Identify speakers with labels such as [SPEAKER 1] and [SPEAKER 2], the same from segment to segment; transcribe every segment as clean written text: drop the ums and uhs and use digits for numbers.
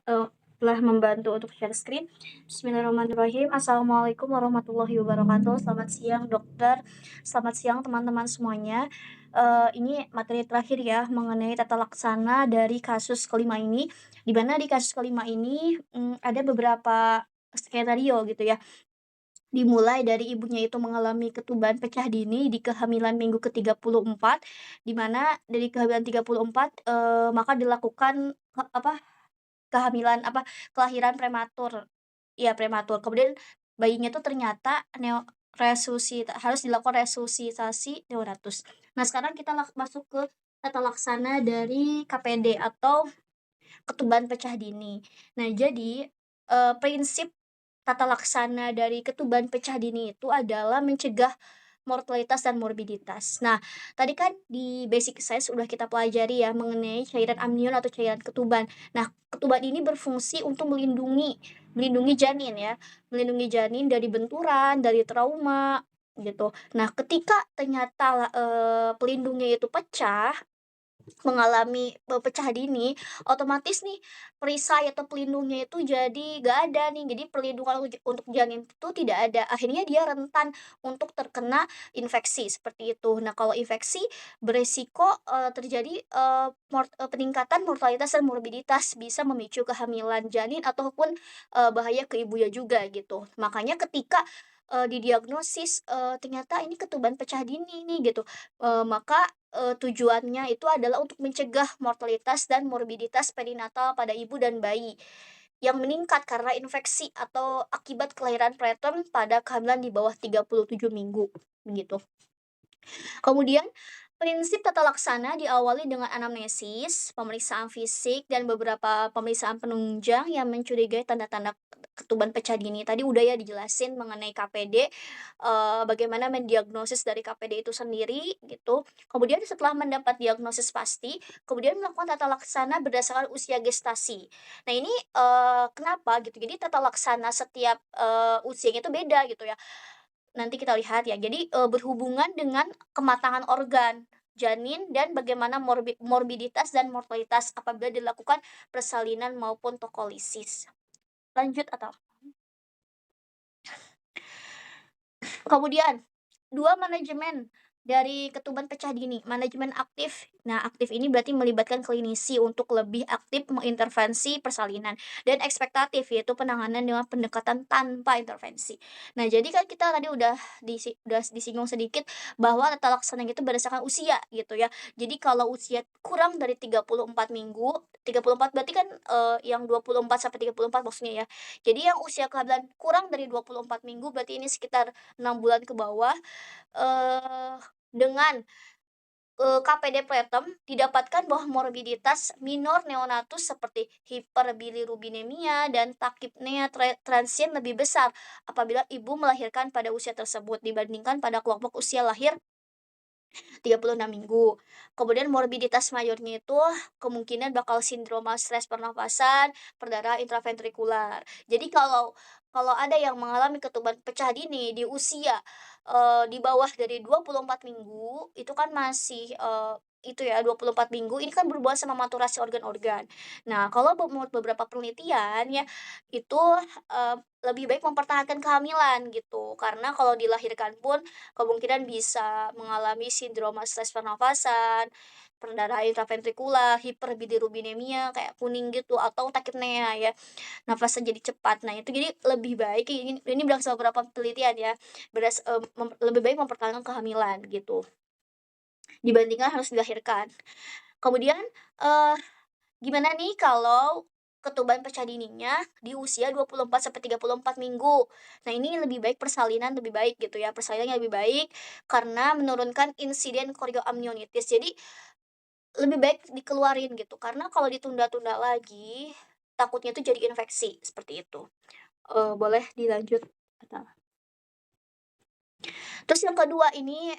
[SPEAKER 1] telah membantu untuk share screen. Bismillahirrahmanirrahim. Assalamualaikum warahmatullahi wabarakatuh. Selamat siang dokter, selamat siang teman-teman semuanya. Ini materi terakhir ya mengenai tata laksana dari kasus kelima ini, di mana di kasus kelima ini, ada beberapa skenario gitu ya. Dimulai dari ibunya itu mengalami ketuban pecah dini di kehamilan minggu ke-34, di mana dari kehamilan 34, maka dilakukan kehamilan kelahiran prematur, iya prematur. Kemudian bayinya tuh ternyata harus dilakukan resusitasi neonatus. Nah sekarang kita masuk ke tata laksana dari KPD atau ketuban pecah dini. Nah jadi, prinsip tata laksana dari ketuban pecah dini itu adalah mencegah mortalitas dan morbiditas. Nah, tadi kan di basic science udah kita pelajari ya mengenai cairan amnion atau cairan ketuban. Nah, ketuban ini berfungsi untuk melindungi melindungi janin ya, melindungi janin dari benturan, dari trauma, gitu. Nah, ketika ternyata, pelindungnya itu pecah, mengalami pecah dini, otomatis nih perisai atau pelindungnya itu jadi nggak ada nih, jadi perlindungan untuk janin itu tidak ada. Akhirnya dia rentan untuk terkena infeksi, seperti itu. Nah, kalau infeksi beresiko, terjadi, peningkatan mortalitas dan morbiditas, bisa memicu kehamilan janin ataupun, bahaya ke ibunya juga gitu. Makanya ketika, didiagnosis, ternyata ini ketuban pecah dini nih gitu, maka tujuannya itu adalah untuk mencegah mortalitas dan morbiditas perinatal pada ibu dan bayi, yang meningkat karena infeksi atau akibat kelahiran preterm pada kehamilan di bawah 37 minggu, begitu. Kemudian, prinsip tata laksana diawali dengan anamnesis, pemeriksaan fisik, dan beberapa pemeriksaan penunjang yang mencurigai tanda-tanda ketuban pecah dini. Tadi udah ya dijelasin mengenai KPD, bagaimana mendiagnosis dari KPD itu sendiri, gitu. Kemudian setelah mendapat diagnosis pasti, kemudian melakukan tata laksana berdasarkan usia gestasi. Nah ini, kenapa gitu, jadi tata laksana setiap, usianya itu beda gitu ya. Nanti kita lihat ya. Jadi, berhubungan dengan kematangan organ, janin, dan bagaimana morbiditas dan mortalitas apabila dilakukan persalinan maupun tokolisis. Lanjut atau kemudian, 2 manajemen dari ketuban pecah dini, manajemen aktif. Nah, aktif ini berarti melibatkan klinisi untuk lebih aktif mengintervensi persalinan, dan ekspektatif yaitu penanganan dengan pendekatan tanpa intervensi. Nah, jadi kan kita tadi udah disinggung sedikit bahwa tata laksana itu berdasarkan usia gitu ya. Jadi kalau usia kurang dari 34 minggu, 34 berarti kan, yang 24 sampai 34 maksudnya ya. Jadi yang usia kehamilan kurang dari 24 minggu berarti ini sekitar 6 bulan ke bawah, eee, dengan, KPD preterm didapatkan bahwa morbiditas minor neonatus seperti hiperbilirubinemia dan takipnea transien lebih besar apabila ibu melahirkan pada usia tersebut dibandingkan pada kelompok usia lahir 36 minggu. Kemudian morbiditas mayornya itu kemungkinan bakal sindroma stres pernafasan, perdarahan intraventrikular. Jadi kalau kalau ada yang mengalami ketuban pecah dini di usia, di bawah dari 24 minggu, itu kan masih, itu ya 24 minggu, ini kan berhubungan sama maturasi organ-organ. Nah, kalau menurut beberapa penelitian ya, itu, lebih baik mempertahankan kehamilan gitu, karena kalau dilahirkan pun kemungkinan bisa mengalami sindroma stres pernafasan, perdarahan intraventrikular, hiperbilirubinemia kayak kuning gitu atau takipnea ya, nafasnya jadi cepat. Nah itu jadi lebih baik ini berdasarkan beberapa penelitian ya, lebih baik mempertahankan kehamilan gitu, dibandingkan harus dilahirkan. Kemudian, eee, gimana nih kalau ketuban pecah dininya di usia 24 sampai 34 minggu. Nah, ini lebih baik persalinan lebih baik gitu ya, persalinan yang lebih baik karena menurunkan insiden chorioamnionitis. Jadi lebih baik dikeluarin gitu, karena kalau ditunda-tunda lagi takutnya itu jadi infeksi, seperti itu. Boleh dilanjut, Kak. Terus yang kedua ini,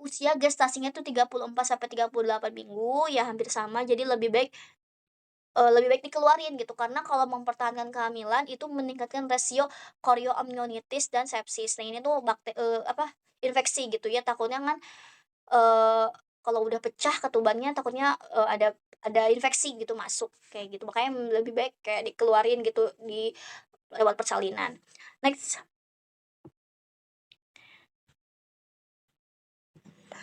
[SPEAKER 1] usia gestasinya tuh 34 sampai 38 minggu, ya hampir sama, jadi lebih baik dikeluarin gitu, karena kalau mempertahankan kehamilan itu meningkatkan resio chorioamnionitis dan sepsis. Nah ini tuh infeksi gitu ya, takutnya kan, eee, kalau udah pecah ketubannya takutnya, ada ada infeksi gitu masuk, kayak gitu. Makanya lebih baik kayak dikeluarin gitu lewat persalinan. Next.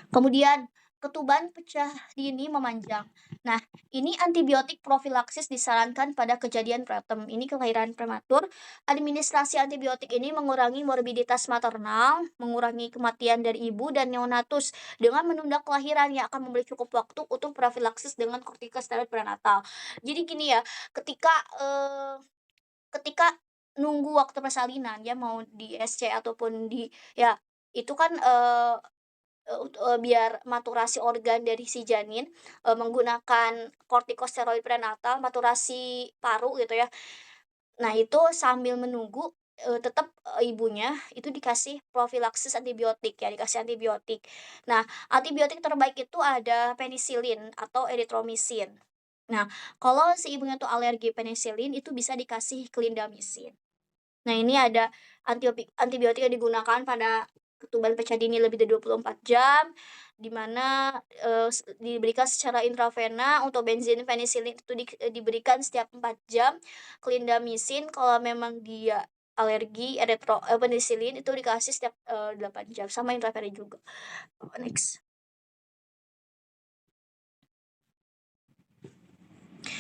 [SPEAKER 1] Kemudian, ketuban pecah dini memanjang. Nah, ini antibiotik profilaksis disarankan pada kejadian preterm. Ini kelahiran prematur. Administrasi antibiotik ini mengurangi morbiditas maternal, mengurangi kematian dari ibu dan neonatus dengan menunda kelahiran yang akan memberi cukup waktu untuk profilaksis dengan kortikosteroid prenatal. Jadi gini ya, ketika ketika nunggu waktu persalinan ya mau di SC ataupun di ya itu kan biar maturasi organ dari si janin, menggunakan kortikosteroid prenatal, maturasi paru gitu ya. Nah itu sambil menunggu, tetap, ibunya itu dikasih profilaksis antibiotik ya, dikasih antibiotik. Nah, antibiotik terbaik itu ada penisilin atau erythromycin. Nah, kalau si ibunya tuh alergi penisilin itu bisa dikasih clindamycin. Nah, ini ada antibiotik yang digunakan pada ketuban pecah dini lebih dari 24 jam, di mana, diberikan secara intravena. Untuk benzin penisilin itu diberikan setiap 4 jam, clindamycin kalau memang dia alergi penisilin itu dikasih setiap, 8 jam, sama intravena juga. Next.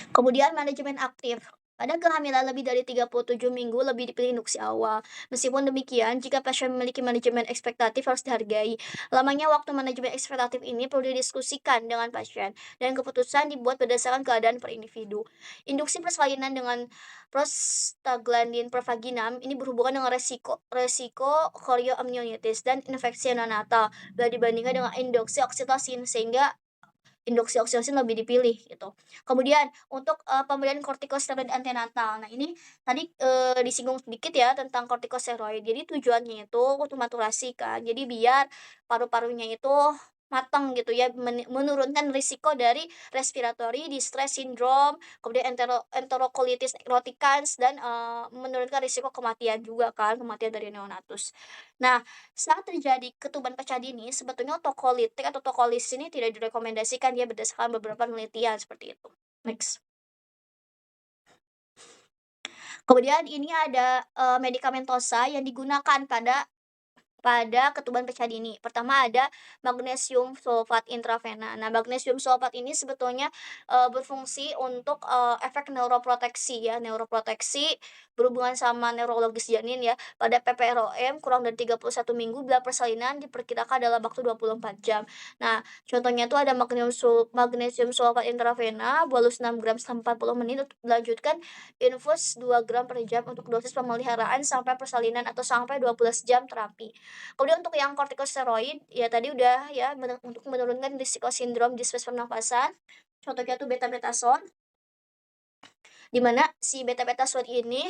[SPEAKER 1] Kemudian manajemen aktif. Pada kehamilan lebih dari 37 minggu lebih dipilih induksi awal. Meskipun demikian, jika pasien memiliki manajemen ekspektatif harus dihargai. Lamanya waktu manajemen ekspektatif ini perlu didiskusikan dengan pasien, dan keputusan dibuat berdasarkan keadaan per individu. Induksi persalinan dengan prostaglandin pervaginam ini berhubungan dengan resiko chorioamnionitis dan infeksi neonatal bila dibandingkan dengan induksi oksitosin, sehingga induksi oksitosin lebih dipilih gitu. Kemudian untuk, pemberian kortikosteroid antenatal. Nah ini tadi, disinggung sedikit ya tentang kortikosteroid. Jadi tujuannya itu untuk maturasi kan. Jadi biar paru-parunya itu matang gitu ya, menurunkan risiko dari respiratory distress syndrome, kemudian enterocolitis necroticans dan, menurunkan risiko kematian juga kan, kematian dari neonatus. Nah, saat terjadi ketuban pecah dini, sebetulnya tokolitik atau tokolis ini tidak direkomendasikan ya berdasarkan beberapa penelitian seperti itu. Next. Kemudian ini ada, medikamentosa yang digunakan pada ketuban pecah dini. Pertama ada magnesium sulfat intravena. Nah, magnesium sulfat ini sebetulnya, berfungsi untuk, efek neuroproteksi ya, neuroproteksi berhubungan sama neurologis janin ya. Pada PPROM kurang dari 31 minggu bila persalinan diperkirakan dalam waktu 24 jam. Nah, contohnya itu ada magnesium sulfat intravena bolus 6 gram selama 40 menit untuk dilanjutkan infus 2 gram per jam untuk dosis pemeliharaan sampai persalinan atau sampai 12 jam terapi. Kemudian untuk yang kortikosteroid, ya tadi udah ya, untuk menurunkan risiko sindrom distres pernafasan, contohnya tuh betamethasone, di mana si betamethasone ini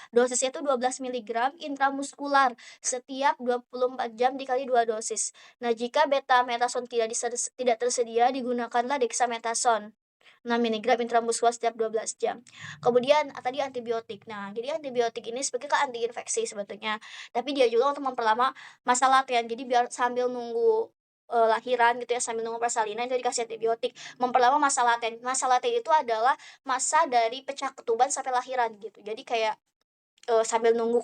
[SPEAKER 1] dosisnya tuh 12 miligram intramuskular setiap 24 jam dikali 2 dosis. Nah, jika betamethasone tidak tersedia, digunakanlah dexamethasone 6 miligram intramuskular setiap 12 jam. Kemudian tadi antibiotik. Nah, jadi antibiotik ini sebenarnya kan anti infeksi sebetulnya, tapi dia juga untuk memperlama masa latihan. Jadi biar sambil nunggu, lahiran gitu ya, sambil nunggu persalinan itu dikasih antibiotik, memperlama masa laten. Masa laten itu adalah masa dari pecah ketuban sampai lahiran gitu. Jadi kayak sambil nunggu,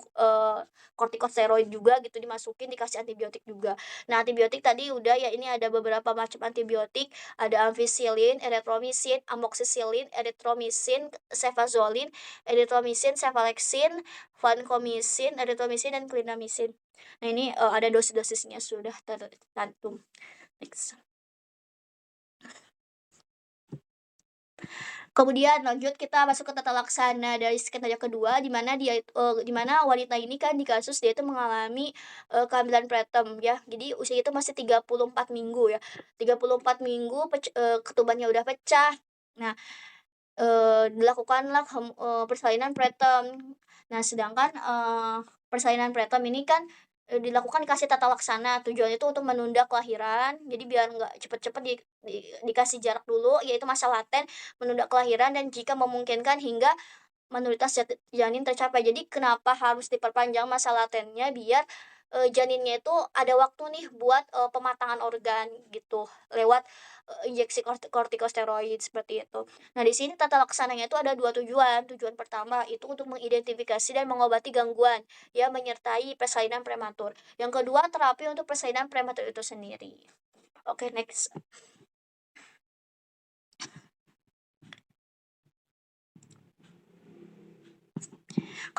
[SPEAKER 1] kortikosteroid juga gitu dimasukin, dikasih antibiotik juga. Nah, antibiotik tadi udah ya, ini ada beberapa macam antibiotik, ada ampicillin, erythromycin, amoxicillin, erythromycin, cefazolin, erythromycin, cephalexin, vancomycin, erythromycin, dan clindamycin. Nah, ini, ada dosis-dosisnya sudah tercantum. Next. Kemudian lanjut kita masuk ke tata laksana dari skenario kedua, di mana wanita ini kan di kasus dia itu mengalami, kehamilan preterm ya. Jadi usia itu masih 34 minggu ya. 34 minggu ketubannya udah pecah. Nah, dilakukanlah persalinan preterm. Nah, sedangkan, persalinan preterm ini kan, dilakukan dikasih tata laksana, tujuannya itu untuk menunda kelahiran, jadi biar nggak cepet-cepet dikasih jarak dulu, yaitu masa laten, menunda kelahiran dan jika memungkinkan hingga janin tercapai. Jadi kenapa harus diperpanjang masa latennya, biar janinnya itu ada waktu nih buat, pematangan organ gitu lewat, injeksi kortikosteroid seperti itu. Nah, di sini tata laksananya itu ada 2 tujuan. Tujuan pertama itu untuk mengidentifikasi dan mengobati gangguan yang menyertai persalinan prematur. Yang kedua, terapi untuk persalinan prematur itu sendiri. Oke, next.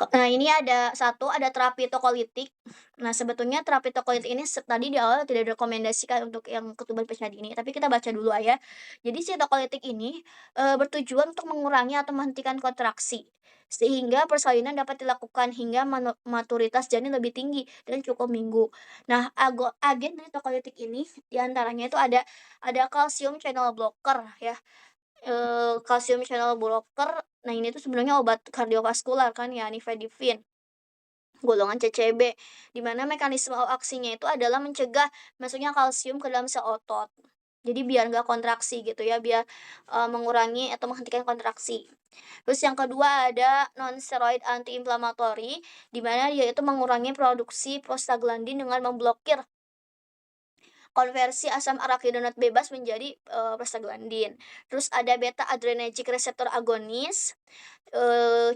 [SPEAKER 1] Nah, ini ada terapi tokolitik. Nah, sebetulnya terapi tokolitik ini tadi di awal tidak direkomendasikan untuk yang ketuban pecah dini, tapi kita baca dulu ya. Jadi si tokolitik ini, bertujuan untuk mengurangi atau menghentikan kontraksi, sehingga persalinan dapat dilakukan hingga maturitas janin lebih tinggi dan cukup minggu. Nah, agen dari tokolitik ini diantaranya itu ada kalsium channel blocker ya. Kalsium channel blocker, nah ini tuh sebenarnya obat kardiovaskular kan ya, nifedipin, golongan CCB, di mana mekanisme aksinya itu adalah mencegah masuknya kalsium ke dalam sel otot. Jadi biar nggak kontraksi gitu ya, biar, mengurangi atau menghentikan kontraksi. Terus yang kedua ada non-steroid anti-inflammatory, di mana dia itu mengurangi produksi prostaglandin dengan memblokir konversi asam arakidonet bebas menjadi, prostaglandin. Terus ada beta adrenergic receptor agonis,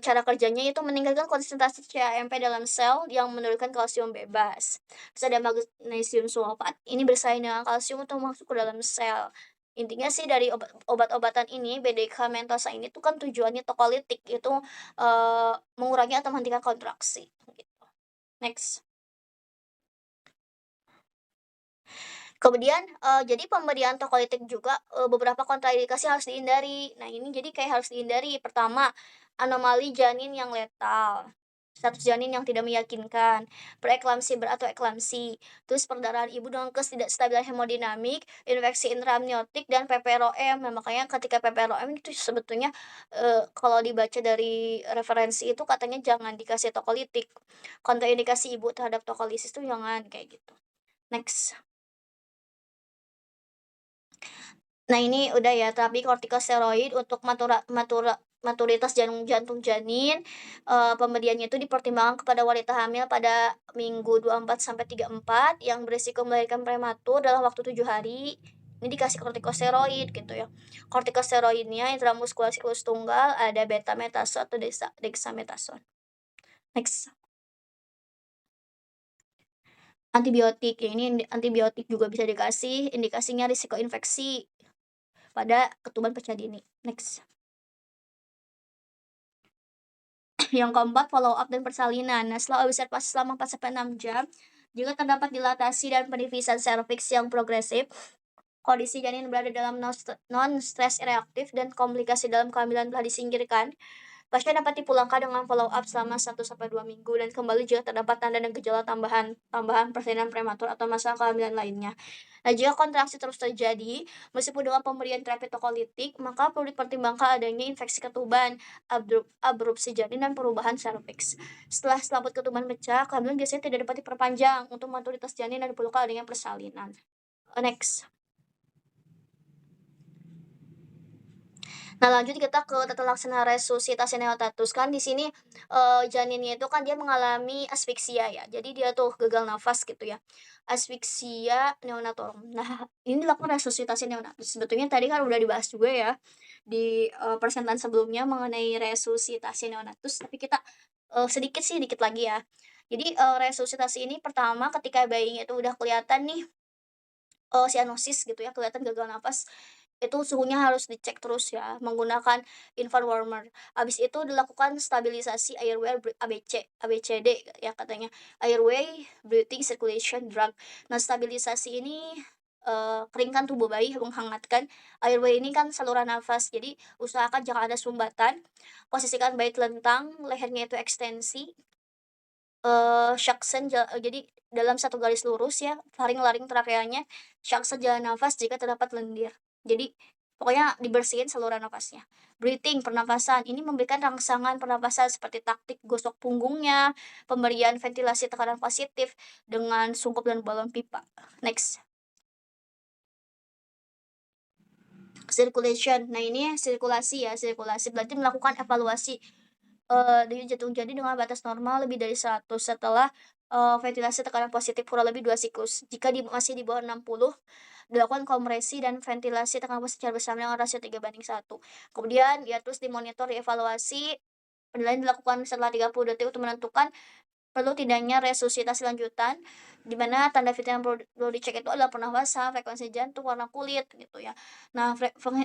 [SPEAKER 1] cara kerjanya itu meningkatkan konsentrasi CAMP dalam sel yang menurunkan kalsium bebas. Terus ada magnesium sulfat, ini bersaing dengan kalsium untuk masuk ke dalam sel. Intinya sih dari obat-obatan ini, medikamentosa ini tuh kan tujuannya tokolitik, itu, mengurangi atau menghentikan kontraksi, gitu. Next. Kemudian, jadi pemberian tokolitik juga, beberapa kontraindikasi harus dihindari. Nah, ini jadi kayak harus dihindari. Pertama, anomali janin yang letal, status janin yang tidak meyakinkan, preeklamsi berat atau eklamsi, terus perdarahan ibu dengan ketidakstabilan hemodinamik, infeksi intraamniotik, dan PPROM. Nah, makanya ketika PPROM itu sebetulnya, kalau dibaca dari referensi itu katanya jangan dikasih tokolitik. Kontraindikasi ibu terhadap tokolisis itu jangan, kayak gitu. Next. Nah, ini udah ya, terapi kortikosteroid untuk maturitas jantung janin, pemberiannya itu dipertimbangkan kepada wanita hamil pada minggu 24 sampai 34 yang berisiko melahirkan prematur dalam waktu 7 hari. Ini dikasih kortikosteroid gitu ya. Kortikosteroidnya intramuskular siklus tunggal ada betamethasone atau dexamethasone. Next. Antibiotik, ya ini antibiotik juga bisa dikasih, indikasinya risiko infeksi pada ketuban pecah dini. Next. Yang keempat, follow up dan persalinan. Nah, setelah observasi selama 4 sampai 6 jam, jika terdapat dilatasi dan penifisan serviks yang progresif, kondisi janin berada dalam non-stress reaktif dan komplikasi dalam kehamilan telah disingkirkan, pasien dapat dipulangkan dengan follow up selama 1 sampai 2 minggu dan kembali jika terdapat tanda dan gejala tambahan persalinan prematur atau masalah kehamilan lainnya. Nah, jika kontraksi terus terjadi, meskipun dengan pemberian terapi tokolitik, maka perlu dipertimbangkan adanya infeksi ketuban, abrupsi janin, dan perubahan serviks. Setelah selaput ketuban pecah, kehamilan biasanya tidak dapat diperpanjang untuk maturitas janin dan diperlukan adanya persalinan. Next. Nah, lanjut kita ke tata laksana resusitasi neonatus. Kan di sini, janinnya itu kan dia mengalami asfiksia ya, jadi dia tuh gagal nafas gitu ya, asfiksia neonatorum. Nah, ini dilakukan resusitasi neonatus. Sebetulnya tadi kan udah dibahas juga ya di, persentan sebelumnya mengenai resusitasi neonatus, tapi kita, sedikit sih, dikit lagi ya. Jadi, resusitasi ini pertama ketika bayinya itu udah kelihatan nih, sianosis gitu ya, kelihatan gagal napas, itu suhunya harus dicek terus ya menggunakan infant warmer. Habis itu dilakukan stabilisasi airway ABCD ya katanya, airway, breathing, circulation, drug. Nah, stabilisasi ini, keringkan tubuh bayi, menghangatkan airway ini kan saluran nafas, jadi usahakan jangan ada sumbatan, posisikan bayi telentang, lehernya itu ekstensi, Shaksen jadi dalam satu garis lurus ya, faring-laring trakeanya, Shaksen jalan nafas jika terdapat lendir. Jadi pokoknya dibersihin saluran nafasnya. Breathing, pernafasan, ini memberikan rangsangan pernafasan seperti taktik gosok punggungnya, pemberian ventilasi tekanan positif dengan sungkup dan balon pipa. Next. Circulation. Nah, ini sirkulasi ya, sirkulasi berarti melakukan evaluasi, denyut jantung jadi dengan batas normal lebih dari 100 setelah ventilasi tekanan positif kurang lebih 2 siklus. Jika masih di bawah 60, dilakukan kompresi dan ventilasi tekanan positif secara bersama dengan rasio 3:1. Kemudian ya terus dimonitor, dievaluasi, penilaian dilakukan setelah 30 detik untuk menentukan perlu tidaknya resusitasi lanjutan, di mana tanda vital yang perlu dicek itu adalah pernafasan, frekuensi jantung, warna kulit, gitu ya. Nah,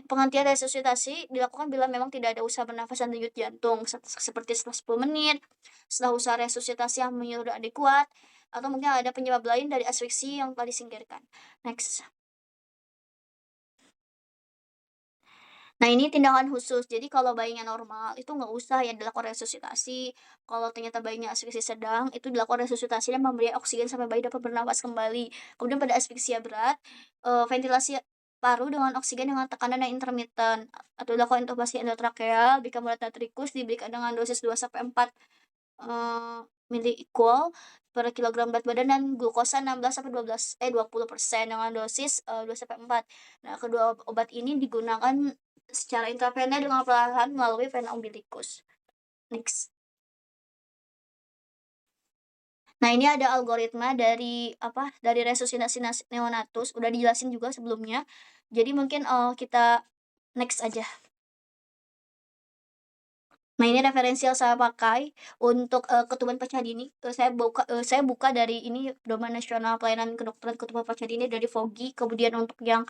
[SPEAKER 1] penghentian resusitasi dilakukan bila memang tidak ada usaha pernafasan denyut jantung, seperti setelah 10 menit, setelah usaha resusitasi yang menyudah adekuat, atau mungkin ada penyebab lain dari asfiksi yang telah disingkirkan. Next. Nah, ini tindakan khusus. Jadi kalau bayinya normal itu nggak usah ya dilakukan resusitasi. Kalau ternyata bayinya asfiksi sedang, itu dilakukan resusitasi dan pemberian oksigen sampai bayi dapat bernafas kembali. Kemudian pada asfiksia berat, ventilasi paru dengan oksigen dengan tekanan yang intermittent atau dilakukan intubasi endotrakeal, bicarbonate natrikus diberikan dengan dosis 2 sampai 4 miliequal per kilogram berat badan dan glukosa 16 sampai 20% dengan dosis 2 sampai 4. Nah, kedua obat ini digunakan secara intravena dengan perlahan melalui vena umbilicus. Next. Nah, ini ada algoritma dari resusitasi neonatus, udah dijelasin juga sebelumnya. Jadi mungkin kita next aja. Nah, ini referensi yang saya pakai untuk ketuban pasca dini. Saya buka dari ini Domain Nasional Pelayanan Kedokteran Ketuban Pasca Dini dari FOGI. Kemudian untuk yang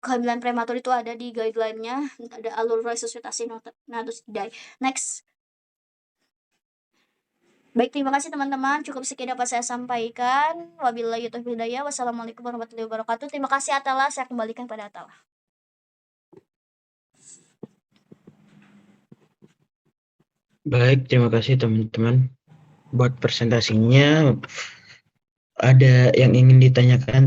[SPEAKER 1] kehamilan prematur itu ada di guideline-nya, ada alur resusitasi neonatus didai. Next. Baik, terima kasih teman-teman. Cukup sekian dapat saya sampaikan. Wabillahi taufiq hidayah. Wassalamualaikum warahmatullahi wabarakatuh. Terima kasih Atala. Saya kembalikan pada Atala.
[SPEAKER 2] Baik, terima kasih teman-teman. Buat presentasinya, ada yang ingin ditanyakan